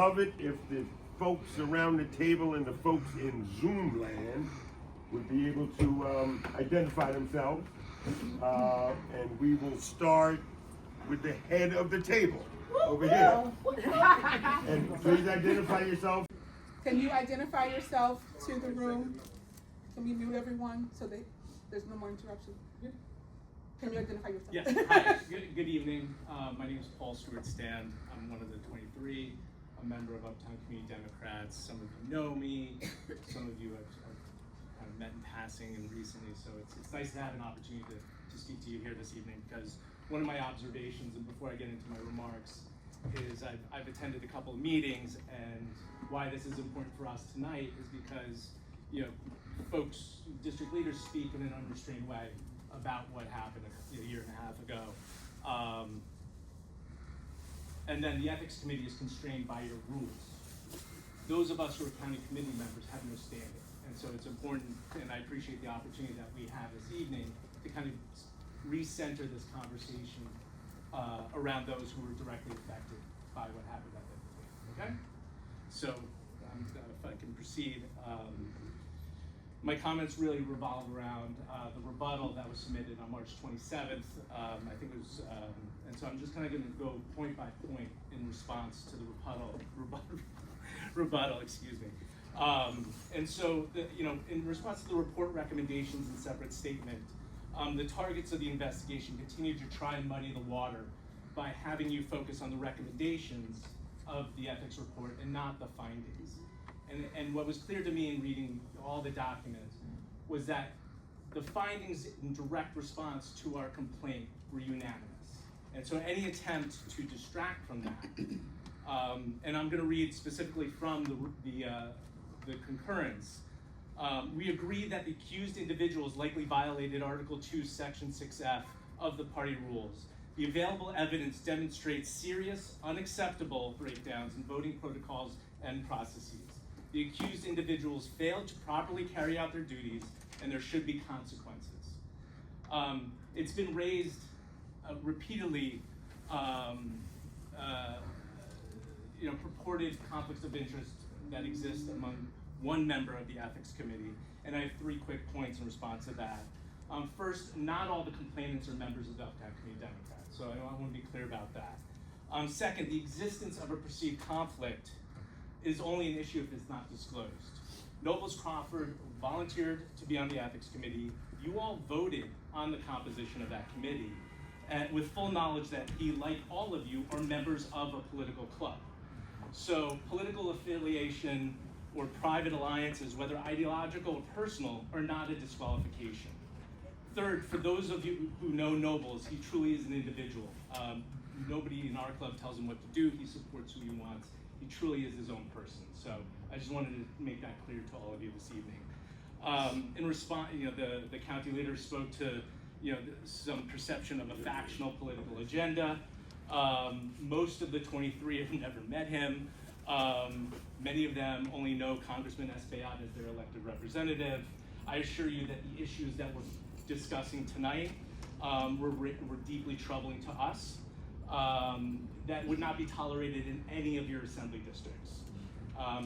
love it if the folks around the table and the folks in Zoom land would be able to identify themselves. And we will start with the head of the table over here. And please identify yourself. Can you identify yourself to the room? Can we mute everyone so that there's no more interruption? Can you identify yourself? Yes, hi, good evening. My name is Paul Stewart Stand. I'm one of the 23, a member of Uptown Community Democrats. Some of you know me, some of you I've kind of met in passing and recently, so it's nice to have an opportunity to speak to you here this evening, because one of my observations, and before I get into my remarks, is I've attended a couple of meetings, and why this is important for us tonight is because, you know, folks, district leaders speak in an unrestrained way about what happened a year and a half ago. And then the ethics committee is constrained by your rules. Those of us who are county committee members have no standing. And so it's important, and I appreciate the opportunity that we have this evening to kind of recenter this conversation around those who were directly affected by what happened at that meeting, okay? So if I can proceed. My comments really revolve around the rebuttal that was submitted on March 27th. I think it was, and so I'm just kind of going to go point by point in response to the rebuttal, excuse me. And so, in response to the report recommendations and separate statement, the targets of the investigation continue to try and muddy the water by having you focus on the recommendations of the ethics report and not the findings. And what was clear to me in reading all the documents was that the findings in direct response to our complaint were unanimous. And so any attempt to distract from that, and I'm going to read specifically from the concurrence, we agree that the accused individuals likely violated Article 2, Section 6F of the party rules. The available evidence demonstrates serious, unacceptable breakdowns in voting protocols and processes. The accused individuals failed to properly carry out their duties, and there should be consequences. It's been raised repeatedly, purported conflicts of interest that exist among one member of the ethics committee, and I have 3 quick points in response to that. First, not all the complainants are members of the Uptown Community Democrats, so I want to be clear about that. Second, the existence of a perceived conflict is only an issue if it's not disclosed. Nobles Crawford volunteered to be on the ethics committee. You all voted on the composition of that committee, and with full knowledge that he, like all of you, are members of a political club. So political affiliation or private alliances, whether ideological or personal, are not a disqualification. Third, for those of you who know Nobles, he truly is an individual. Nobody in our club tells him what to do. He supports who he wants. He truly is his own person. So I just wanted to make that clear to all of you this evening. In response, the county leader spoke to, some perception of a factional political agenda. Most of the 23 have never met him. Many of them only know Congressman Espaillat as their elected representative. I assure you that the issues that we're discussing tonight were deeply troubling to us. That would not be tolerated in any of your assembly districts.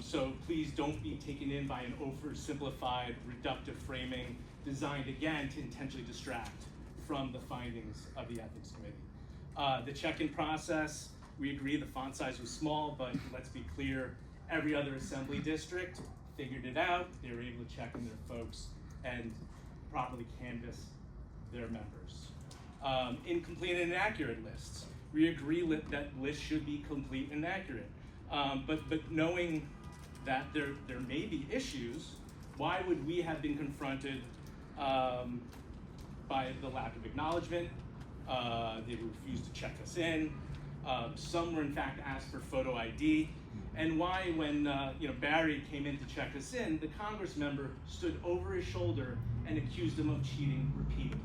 So please don't be taken in by an oversimplified, reductive framing designed again to intentionally distract from the findings of the ethics committee. The check-in process, we agree the font size was small, but let's be clear, every other assembly district figured it out. They were able to check in their folks and properly canvass their members. Incomplete and inaccurate lists. We agree that lists should be complete and accurate. But knowing that there may be issues, why would we have been confronted by the lack of acknowledgement? They refused to check us in. Some were in fact asked for photo ID. And why, when Barry came in to check us in, the Congress member stood over his shoulder and accused him of cheating repeatedly.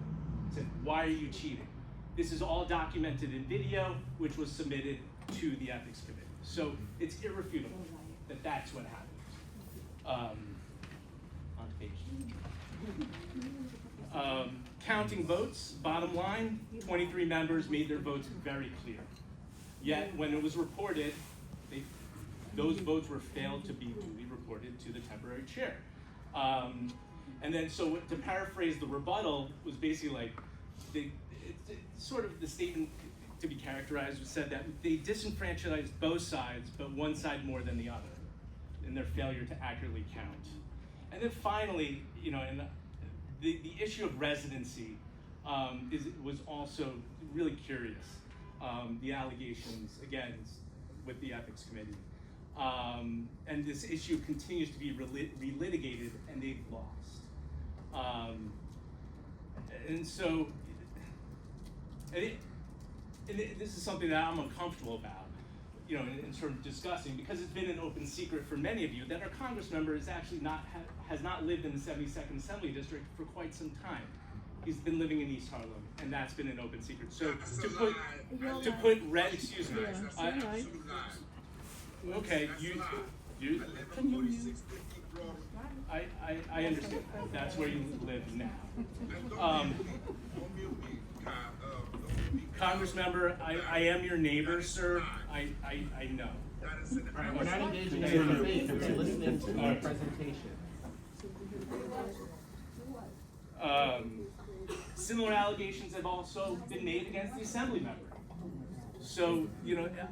Said, "Why are you cheating?" This is all documented in video, which was submitted to the ethics committee. So it's irrefutable that that's what happened. On to page. Counting votes, bottom line, 23 members made their votes very clear. Yet when it was reported, those votes were failed to be duly reported to the temporary chair. And then, so to paraphrase the rebuttal, was basically like, sort of the statement to be characterized was said that they disenfranchised both sides, but one side more than the other in their failure to accurately count. And then finally, and the issue of residency was also really curious. The allegations, again, with the ethics committee. And this issue continues to be relitigated, and they've lost. And so, this is something that I'm uncomfortable about, in sort of discussing, because it's been an open secret for many of you that our Congress member is actually has not lived in the 72nd Assembly District for quite some time. He's been living in East Harlem, and that's been an open secret. So excuse me. Okay, I understand. That's where you live now. Congress member, I am your neighbor, sir. I know. All right, we're not engaging in a debate. We're listening to the presentation. Similar allegations have also been made against the assembly member. So,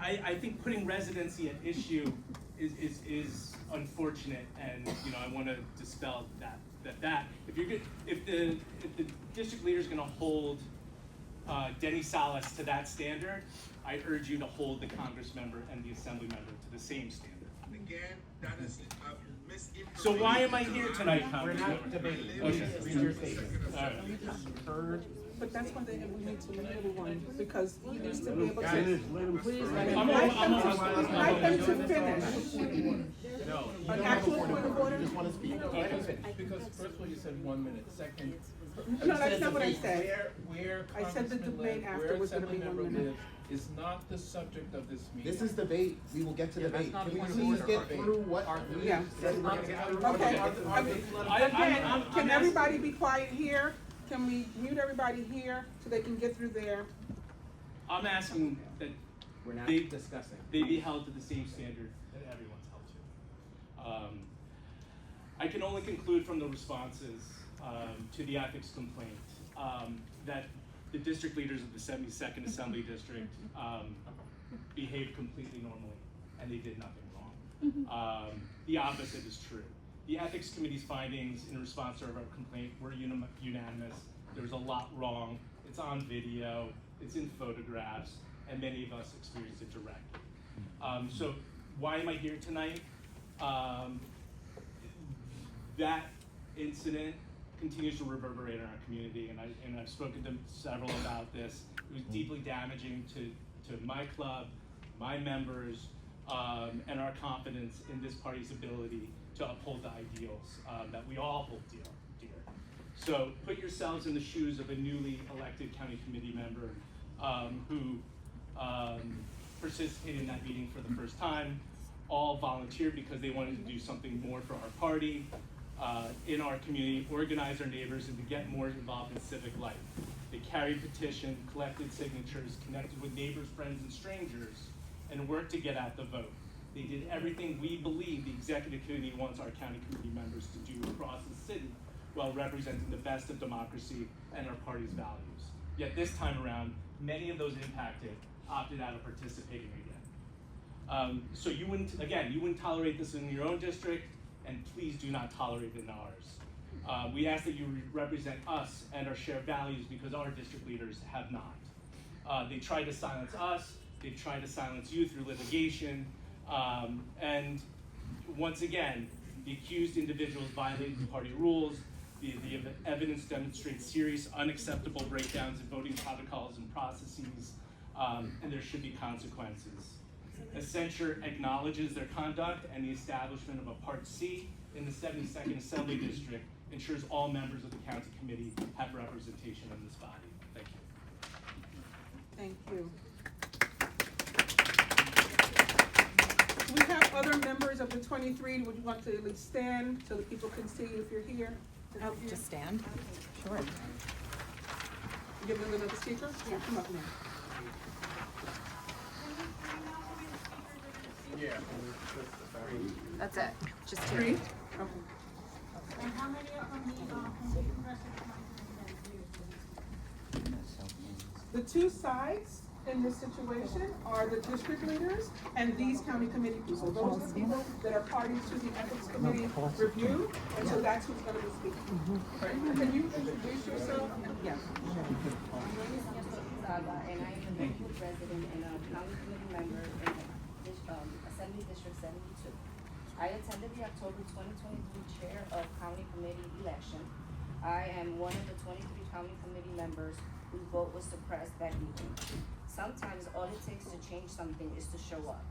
I think putting residency at issue is unfortunate, and I want to dispel that if the district leader is going to hold Denny Salas to that standard, I urge you to hold the Congress member and the assembly member to the same standard. Again, that is misinformation. So why am I here tonight, We're Congress not member? debating. Okay. Read your statement. All right. Heard. But that's why we need to meet everyone, because he needs to be able Guys, to. let him Please start. let him. I'd like them to finish. No. An actual point of order? Just want to speak. Because first of all, you said 1 minute. Second, No, that's not what I said. Where I said the Congressman debate live, after where was gonna be assembly 1 member minute. lives is not the subject of this meeting. This is debate. We will get to Yeah, debate. that's not Can we point of please order. get through what? Yeah. That's not- Okay. Again, can everybody be quiet here? Can we mute everybody here so they can get through there? I'm asking that We're not They- discussing. they be held to the same standard that everyone's held to. I can only conclude from the responses to the ethics complaint that the district leaders of the 72nd Assembly District behaved completely normally, and they did nothing wrong. The opposite is true. The ethics committee's findings in response to our complaint were unanimous. There was a lot wrong. It's on video, it's in photographs, and many of us experienced it directly. So why am I here tonight? That incident continues to reverberate in our community, and I've spoken to several about this. It was deeply damaging to my club, my members, and our confidence in this party's ability to uphold the ideals that we all hold dear. So put yourselves in the shoes of a newly elected county committee member who participated in that meeting for the first time, all volunteered because they wanted to do something more for our party, in our community, organize our neighbors, and to get more involved in civic life. They carried petition, collected signatures, connected with neighbors, friends, and strangers, and worked to get out the vote. They did everything we believe the executive committee wants our county committee members to do across the city, while representing the best of democracy and our party's values. Yet this time around, many of those impacted opted out of participating again. So you wouldn't tolerate this in your own district, and please do not tolerate it in ours. We ask that you represent us and our shared values, because our district leaders have not. They tried to silence us, they've tried to silence you through litigation, and once again, the accused individuals violated the party rules. The evidence demonstrates serious, unacceptable breakdowns in voting protocols and processes, and there should be consequences. Censure acknowledges their conduct, and the establishment of a Part C in the 72nd Assembly District ensures all members of the county committee have representation in this body. Thank you. Thank you. We have other members of the 23. Would you want to at least stand so that people can see if you're here? Oh, just stand? Sure. Give them another speaker? Yeah, come up now. Yeah. That's it, just two. Three? Okay. And how many of them need, committee president? The two sides in this situation are the district leaders and these county committee people. Those are the people that are parties to the ethics committee review, and so that's who's gonna be speaking. Can you introduce yourself? Yeah. My name is Zaga, and I am a neighborhood resident and a county committee member in Assembly District 72. I attended the October 2023 chair of county committee election. I am one of the 23 county committee members whose vote was suppressed that evening. Sometimes all it takes to change something is to show up.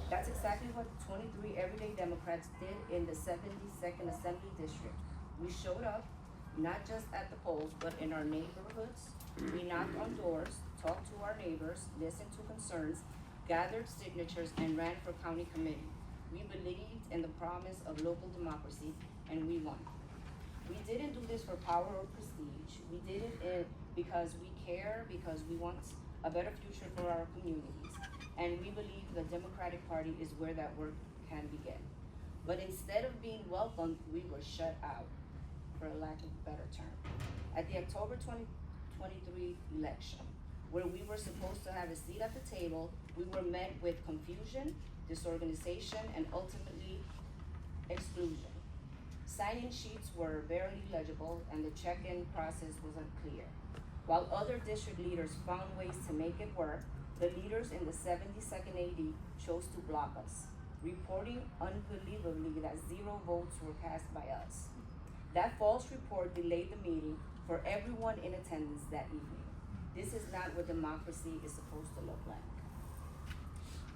That's exactly what 23 everyday Democrats did in the 72nd Assembly District. We showed up, not just at the polls, but in our neighborhoods. We knocked on doors, talked to our neighbors, listened to concerns, gathered signatures, and ran for county committee. We believed in the promise of local democracy, and we won. We didn't do this for power or prestige. We did it because we care, because we want a better future for our communities, and we believe the Democratic Party is where that work can begin. But instead of being welcomed, we were shut out, for a lack of a better term. At the October 2023 election, where we were supposed to have a seat at the table, we were met with confusion, disorganization, and ultimately exclusion. Sign-in sheets were barely legible, and the check-in process was unclear. While other district leaders found ways to make it work, the leaders in the 72nd AD chose to block us, reporting unbelievably that 0 votes were cast by us. That false report delayed the meeting for everyone in attendance that evening. This is not what democracy is supposed to look like.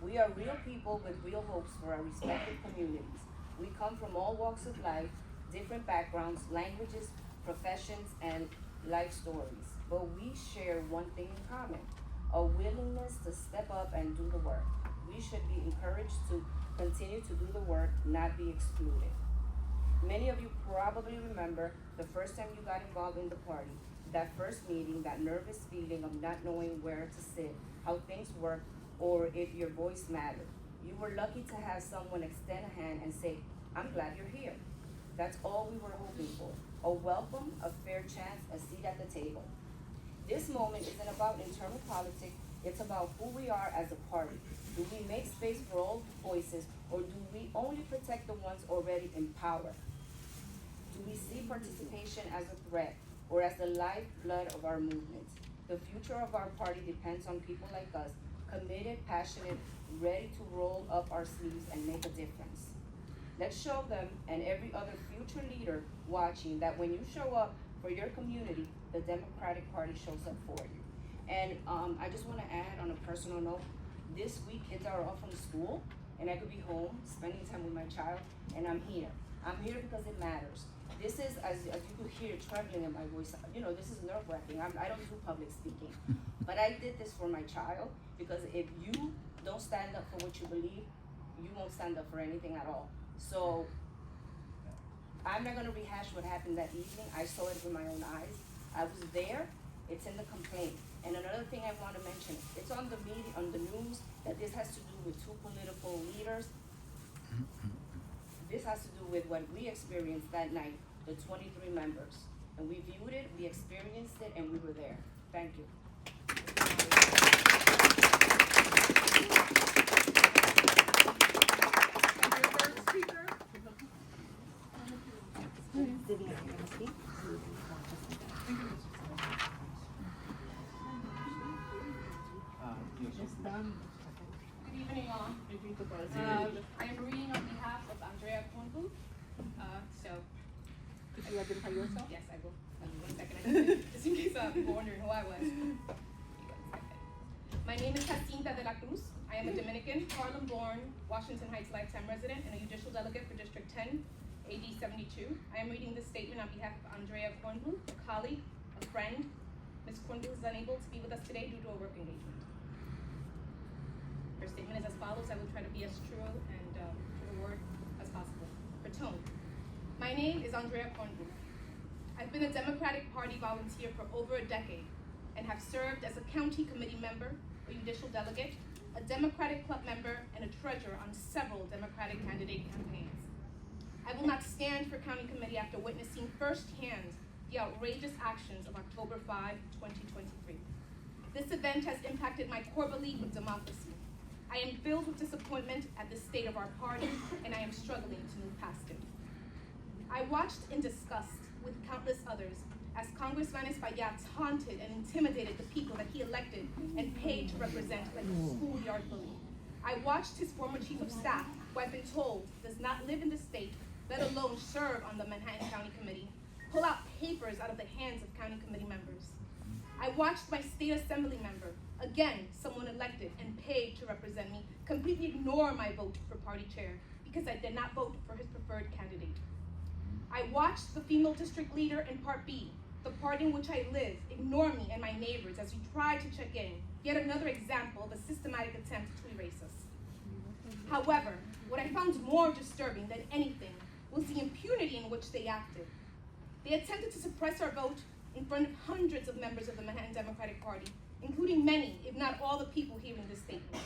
We are real people with real hopes for our respective communities. We come from all walks of life, different backgrounds, languages, professions, and life stories. But we share one thing in common: a willingness to step up and do the work. We should be encouraged to continue to do the work, not be excluded. Many of you probably remember the first time you got involved in the party, that first meeting, that nervous feeling of not knowing where to sit, how things work, or if your voice mattered. You were lucky to have someone extend a hand and say, "I'm glad you're here." That's all we were hoping for: a welcome, a fair chance, a seat at the table. This moment isn't about internal politics, it's about who we are as a party. Do we make space for all voices, or do we only protect the ones already in power? Do we see participation as a threat, or as the lifeblood of our movement? The future of our party depends on people like us, committed, passionate, ready to roll up our sleeves and make a difference. Let's show them and every other future leader watching that when you show up for your community, the Democratic Party shows up for you. And I just want to add on a personal note, this week kids are off from school, and I could be home spending time with my child, and I'm here. I'm here because it matters. This is, as you could hear trembling in my voice, this is nerve-wracking. I don't do public speaking, but I did this for my child, because if you don't stand up for what you believe, you won't stand up for anything at all. So I'm not gonna rehash what happened that evening. I saw it with my own eyes. I was there. It's in the complaint. And another thing I want to mention, it's on the media, on the news, that this has to do with 2 political leaders. This has to do with what we experienced that night, the 23 members. And we viewed it, we experienced it, and we were there. Thank you. And your third speaker? Good evening, all. I am reading on behalf of Andrea Kwongu. Could you identify yourself? Yes, I will. 1 second, just in case people are wondering who I was. My name is Jacinta de la Cruz. I am a Dominican, Harlem-born, Washington Heights lifetime resident, and a judicial delegate for District 10, AD 72. I am reading this statement on behalf of Andrea Kwongu, a colleague, a friend. Ms. Kwongu is unable to be with us today due to a work engagement. Her statement is as follows. I will try to be as true and to the word as possible. Her tone. My name is Andrea Kwongu. I've been a Democratic Party volunteer for over a decade and have served as a county committee member, a judicial delegate, a Democratic club member, and a treasurer on several Democratic candidate campaigns. I will not stand for county committee after witnessing firsthand the outrageous actions of October 5, 2023. This event has impacted my core belief of democracy. I am filled with disappointment at the state of our party, and I am struggling to move past it. I watched in disgust with countless others as Congressman Espaillat taunted and intimidated the people that he elected and paid to represent like a schoolyard bully. I watched his former chief of staff, who I've been told does not live in the state, let alone serve on the Manhattan County Committee, pull out papers out of the hands of county committee members. I watched my state assembly member, again someone elected and paid to represent me, completely ignore my vote for party chair because I did not vote for his preferred candidate. I watched the female district leader in Part B, the party in which I live, ignore me and my neighbors as we try to check in, yet another example of a systematic attempt to erase us. However, what I found more disturbing than anything was the impunity in which they acted. They attempted to suppress our vote in front of hundreds of members of the Manhattan Democratic Party, including many, if not all, the people hearing this statement.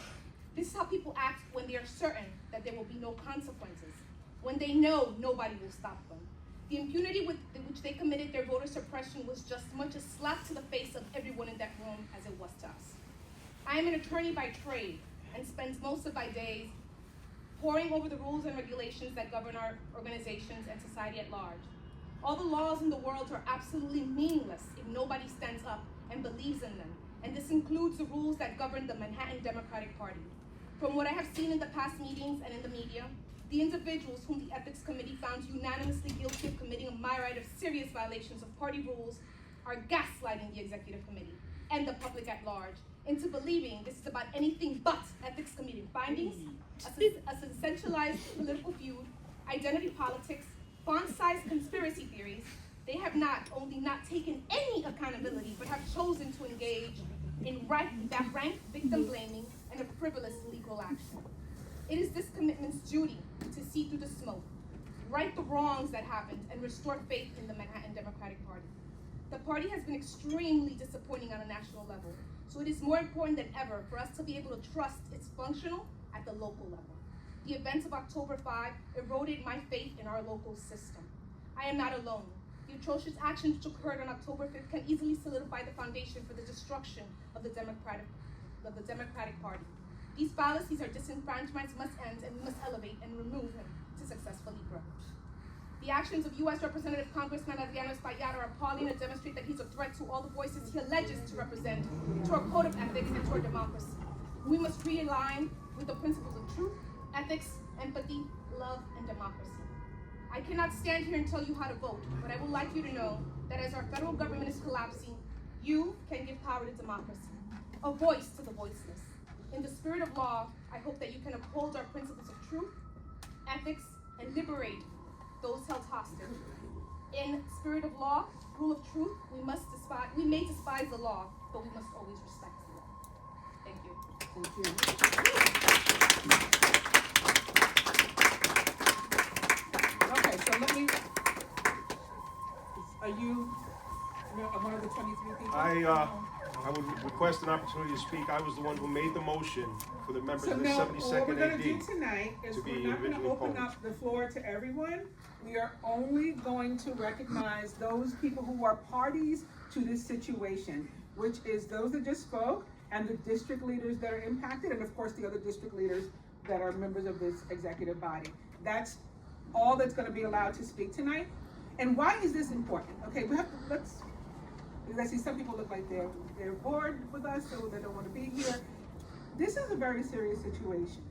This is how people act when they are certain that there will be no consequences, when they know nobody will stop them. The impunity with which they committed their voter suppression was just as much a slap to the face of everyone in that room as it was to us. I am an attorney by trade and spend most of my days poring over the rules and regulations that govern our organizations and society at large. All the laws in the world are absolutely meaningless if nobody stands up and believes in them, and this includes the rules that govern the Manhattan Democratic Party. From what I have seen in the past meetings and in the media, the individuals whom the Ethics Committee found unanimously guilty of committing a myriad of serious violations of party rules are gaslighting the Executive Committee and the public at large into believing this is about anything but Ethics Committee findings, a centralized political feud, identity politics, font-sized conspiracy theories. They have not only not taken any accountability, but have chosen to engage in rank victim blaming and a frivolous legal action. It is this commitment's duty to see through the smoke, right the wrongs that happened, and restore faith in the Manhattan Democratic Party. The party has been extremely disappointing on a national level, so it is more important than ever for us to be able to trust it's functional at the local level. The events of October 5 eroded my faith in our local system. I am not alone. The atrocious actions which occurred on October 5th can easily solidify the foundation for the destruction of the Democratic Party. These fallacies are disenfranchisement must end, and we must elevate and remove him to successfully grow. The actions of U.S. Representative Congressman Adriano Espaillat are appalling and demonstrate that he's a threat to all the voices he alleges to represent, to our code of ethics, and to our democracy. We must realign with the principles of truth, ethics, empathy, love, and democracy. I cannot stand here and tell you how to vote, but I would like you to know that as our federal government is collapsing, you can give power to democracy, a voice to the voiceless. In the spirit of law, I hope that you can uphold our principles of truth, ethics, and liberate those held hostage. In spirit of law, rule of truth, we may despise the law, but we must always respect the law. Thank you. Okay, so let me, are you one of the 23 people? I would request an opportunity to speak. I was the one who made the motion for the members So of the no, what 72nd we're gonna AD. do tonight is to be we're not gonna individually open polled. up the floor to everyone. We are only going to recognize those people who are parties to this situation, which is those that just spoke and the district leaders that are impacted, and of course the other district leaders that are members of this executive body. That's all that's gonna be allowed to speak tonight. And why is this important? Okay, we have to, let's see, some people look like they're bored with us, so they don't want to be here. This is a very serious situation.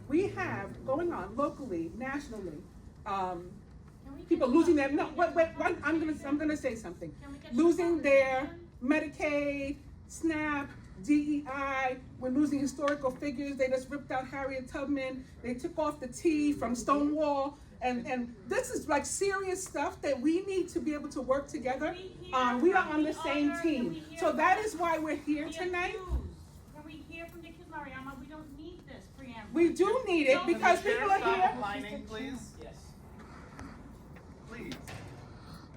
We have going on locally, nationally, people losing their, no, wait, I'm gonna say something. Losing their Medicaid, SNAP, DEI, we're losing historical figures. They just ripped out Harriet Tubman. They took off the T from Stonewall. And this is like serious stuff that we need to be able to work together. We are on the same team. So that is why we're here tonight. Can we hear from Nikhil Mariama? We don't need this preamble. We do need it because people are here. Lining, please. Yes. Please.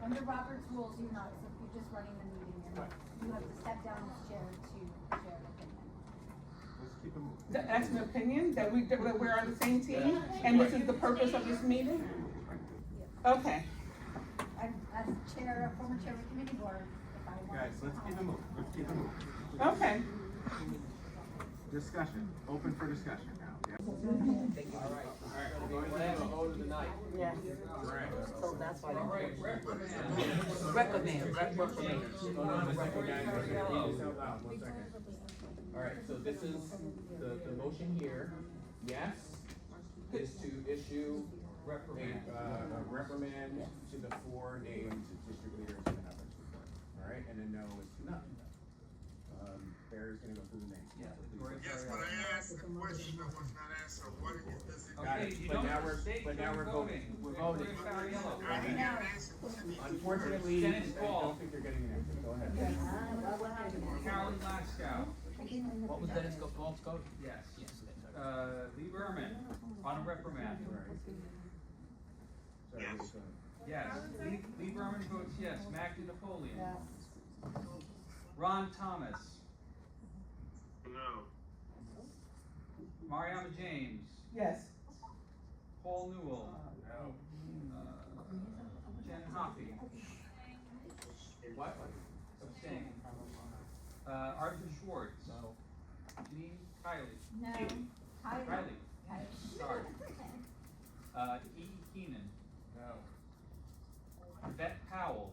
Under Robert's rules, you're just running the meeting. You have to step down as chair to share an opinion. Let's keep That's an opinion, that we're on the same team, and this is the purpose of this meeting? Okay. As chair, former chair of the committee board, if I want. Guys, let's keep it moving, let's keep it moving. Okay. Discussion, open for discussion now. Yeah. All right, we're going to have a vote of the night. Yeah. All right. So that's why. Recommend. Hold on a second, guys. Read this out loud, 1 second. All right, so this is the motion here. Yes, is to issue a reprimand to the 4 named district leaders in the ethics report. All right, and then no is to none. Barry's gonna go through the names. Yes, but I asked a question that was not answered. What is this? Got it. But now we're voting. We're voting. I didn't get an answer. Unfortunately, I don't think you're getting an answer. Go ahead. Carolyn Laskow. What was Dennis Gold's code? Yes. Lee Berman, on a reprimand. Yes. Yes. Lee Berman votes yes. Magda Napoleon. Ron Thomas. No. Mariama James. Yes. Paul Newell. Jen Hoppy. What? Abstain. Arthur Schwartz. No. Janine Kiley. No. Riley. Sorry. E. Keenan. No. Beth Powell.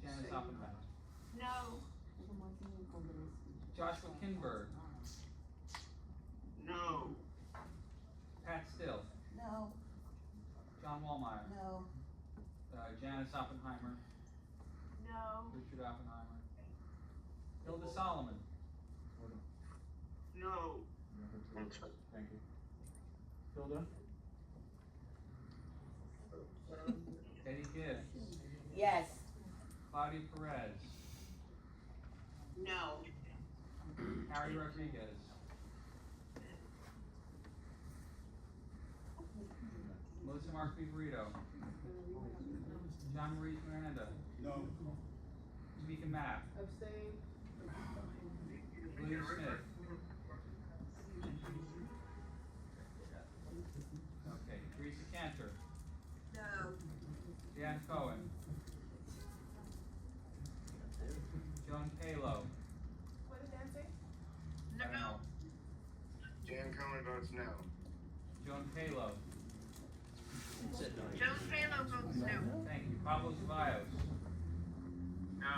Janice Oppenheimer. No. Joshua Kinberg. No. Pat Still. No. John Wallmeyer. No. Janice Oppenheimer. No. Richard Oppenheimer. Hilda Solomon. No. Thank you. Hilda? Eddie Gibbs. Yes. Claudia Perez. No. Harry Rodriguez. Melissa Markby Burrito. John Maurice Miranda. No. Tamika Mapp. Abstain. William Smith. Okay, Teresa Cantor. No. Dan Cohen. Joan Palo. What did Dan say? No. Jan Cohen votes no. Joan Palo. Joan Palo votes no. Thank you. Pablo Ceballos. No.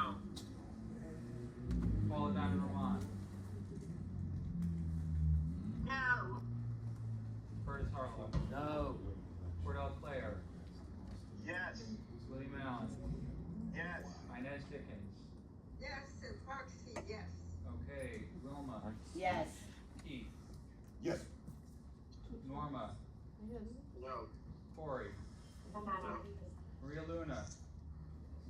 Paula Diamond Roman. No. Curtis Harlow. No. Cordell Clare. Yes. William Allen. Yes. Inez Dickens. Yes, and Foxy, yes. Okay. Wilma. Yes. Keith. Yes. Norma. No. Corey. Maria Luna.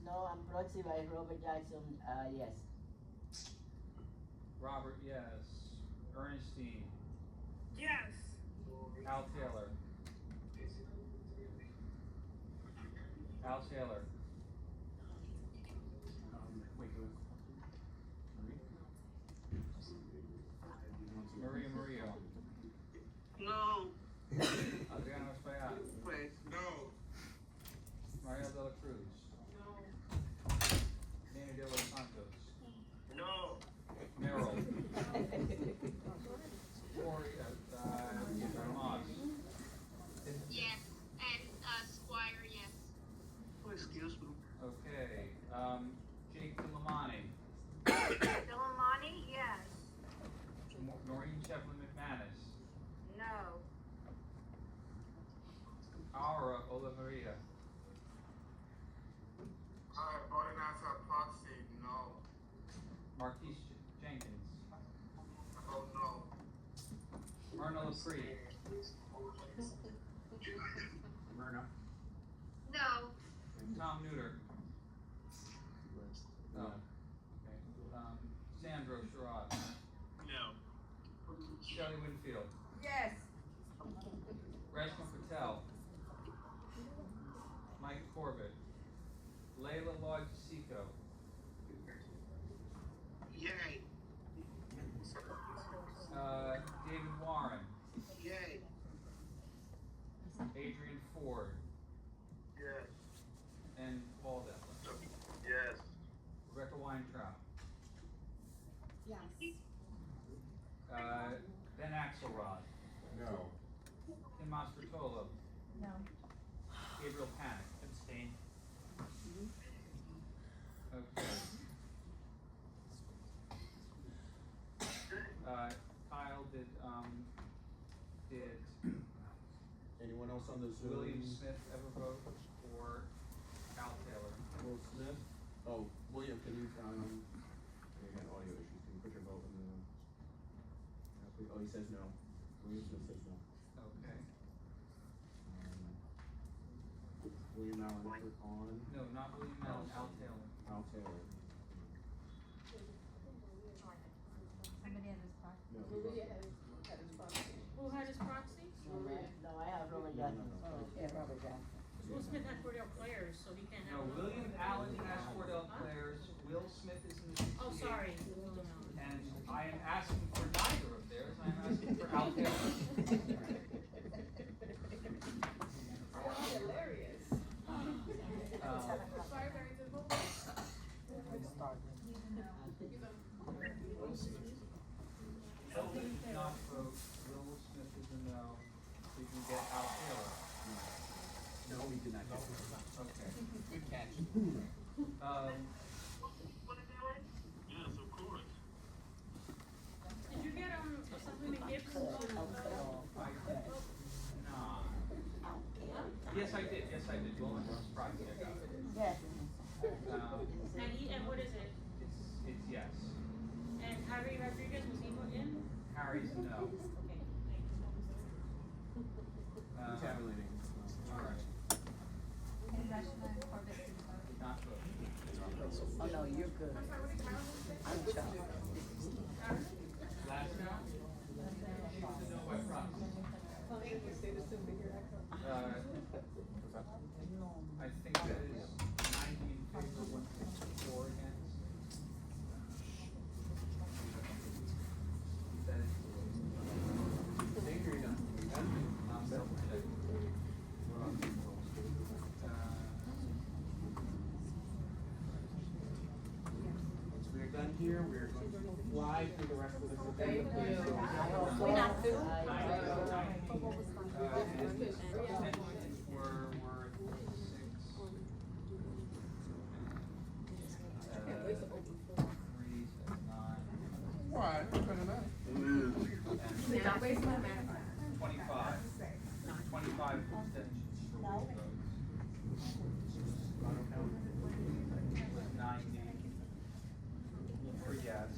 No, I'm proxy by Robert Jackson, yes. Robert, yes. Ernestine. Yes. Al Taylor. Al Taylor. Wait, go Maria Murillo. No. Adriano Espaillat. Wait. No. Mario de la Cruz. No. Dana de los Santos. No. Merrill. Corey, Moss. Yes, and, Squire, yes. Oh, excuse me. Okay, Jake Delamani. Delamani, yes. Noreen Shevlin McManus. No. Aura Oliveria. Voting as a proxy, no. Marquise Jenkins. Oh, no. Myrna LaPree. Myrna. No. Tom Neuter. No. Okay. Sandro Sherrod. No. Shelley Winfield. Yes. Reshma Patel. Mike Corbett. Layla Lloyd-Seco. Yay. Adrian Ford, Yes. and Paul Della. Yes. Rebecca Weintraub, Yes. Ben Axelrod, No. Kim Maspertolo, No. Gabriel Panic. Abstain. Okay. Kyle did Anyone else on the Zoom? William Smith ever vote for Al Taylor? Will Smith? Oh, William, can you, again, audio issues, can you put your vote in the, oh, he says no. William Smith says no. Okay. William Allen on. No, not William Allen, Al Taylor. Al Taylor. Somebody has his part. No. Who had his proxy? No, I have Robert Johnson. Yeah, Robert Johnson. Will Smith had Cordell Players, so he can't No, have. William Allen has Cordell Clares, Will Smith is in the 68. Oh, sorry. And I am asking for neither of theirs, I am asking for Al Taylor. Hilarious. Elton did not vote, Will Smith is a no. Did you get Al Taylor? No, we did not get Okay. Good catch. Yes, of course. Did you get, Assemblyman Gibbs? I did not. Yes, I did, Will Smith, proxy, I got it. Yes. And what is it? It's yes. And Harry Rodriguez, was he in? Harry's no. Okay, Tabulating. All right, And Rashomon Corbett didn't vote. did not vote. Oh, no, you're good. I'm shocked. Last round? She was a no by proxy. I think that is 90 in favor, 164 against. That is the Thank you, you're done. I'm self-checking. We are done here, we are going to fly through the rest of this agenda. We're not through. Why? Not waste my time. 25 abstentions for both votes. 90 for yes.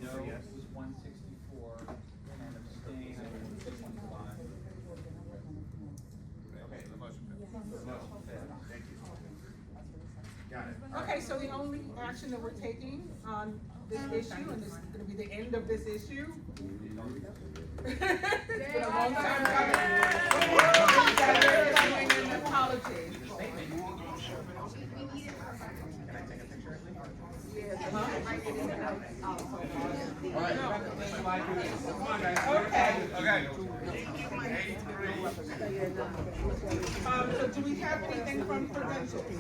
No for yes. was 164, and abstain, I think, was 25. Okay, the motion fails. No, failed. Thank you. Got it. Okay, so the only action that we're taking on this issue, and this is gonna be the end of this issue. It's been a long time coming. An apology. Can I take a picture at least? All right. Come on, guys. Okay. Okay. So do we have anything from credentials?